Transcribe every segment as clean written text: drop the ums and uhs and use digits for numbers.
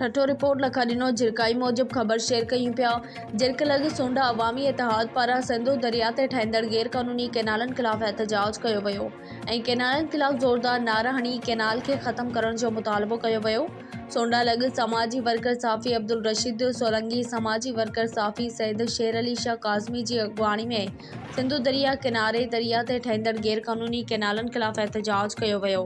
ठठो report लखा ॾिनो झिरकाई मूजिब ख़बर शेयर कयूं पिया। झिरक लॻ सोंडा अवामी इतिहाद पारां सिंधु दरिया ते ठहिंदड़ गैर क़ानूनी कैनालनि ख़िलाफ़ एहतजाज कयो वियो ऐं कैनालनि ख़िलाफ़ ज़ोरदार नारा हणी कैनाल खे ख़त्म करण जो मुतालबो कयो वियो। सोंडा लॻ समाजी वर्कर साफ़ी अब्दुल रशीद सोलंकी, समाजी वर्कर साफ़ी सैयद शेर अली शाह काज़मी जी अॻवानी में सिंधु दरिया किनारे दरिया ते ठहिंदड़ गैर क़ानूनी कैनालनि ख़िलाफ़ एहतजाज कयो वियो।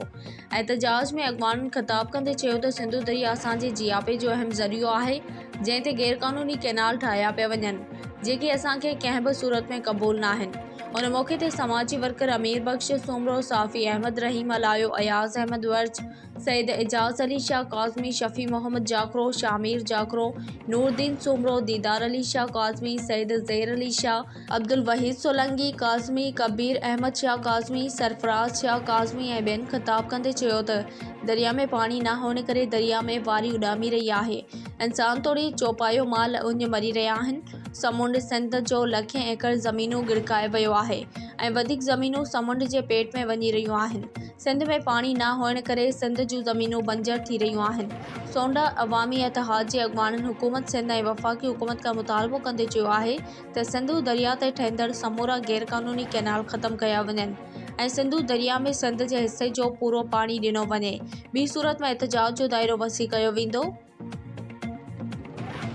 एहतजाज में अॻवाननि ख़िताब कंदे चयो त सिंधु दरिया असांजे जियापे जो अहम ज़रियो आहे, जंहिं ते गैर क़ानूनी कैनाल ठाहिया पिया वञनि, जेके असांखे कंहिं बि सूरत में क़बूल न आहिनि। उन मौक़े ते समाजी वर्कर अमीर बख्श सूमरो, साफ़ी अहमद रहीम अलायो, अयाज़ अहमद वर्ज, सैयद एजाज अली शाह काज़मी, शफ़ी मोहम्मद जाकरो, शामिर जाकरो, नूरदीन सूमरो, दीदार अली शाह काज़मी, सैयद ज़ेर अली शाह, अब्दुल वहीद सोलंकी काज़मी, कबीर अहमद शाह काज़मी, सरफराज शाह काज़मी ऐं ॿियनि ख़िताब कंदे चयो त दरिया में पाणी न हुअण करे दरिया में वारी उॾामी रही आहे। इंसान तोड़ी चौपायो माल उञ मरी रहिया आहिनि। समुंड सिंध जो लखें एकड़ ज़मीनूं गिड़काए वियो आहे ऐं वधीक ज़मीनूं समुंड जे पेट में वञी रहियूं आहिनि। सिंध में पाणी न हुअण करे सिंध जूं ज़मीनूं बंजर थी रहियूं आहिनि। सोंडा अवामी इतिहाद जे अॻवाननि हुकूमत सिंध ऐं वफ़ाक़ी हुकूमत खां मुतालबो कंदे चयो आहे त सिंधु दरिया ते ठहिंदड़ समूरा गैर क़ानूनी कैनाल ख़त्म कया वञनि ऐं सिंधु दरिया में सिंध जे हिसे जो पूरो पाणी ॾिनो वञे। ॿी सूरत में एहतजाज जो दायरो वसी कयो वेंदो।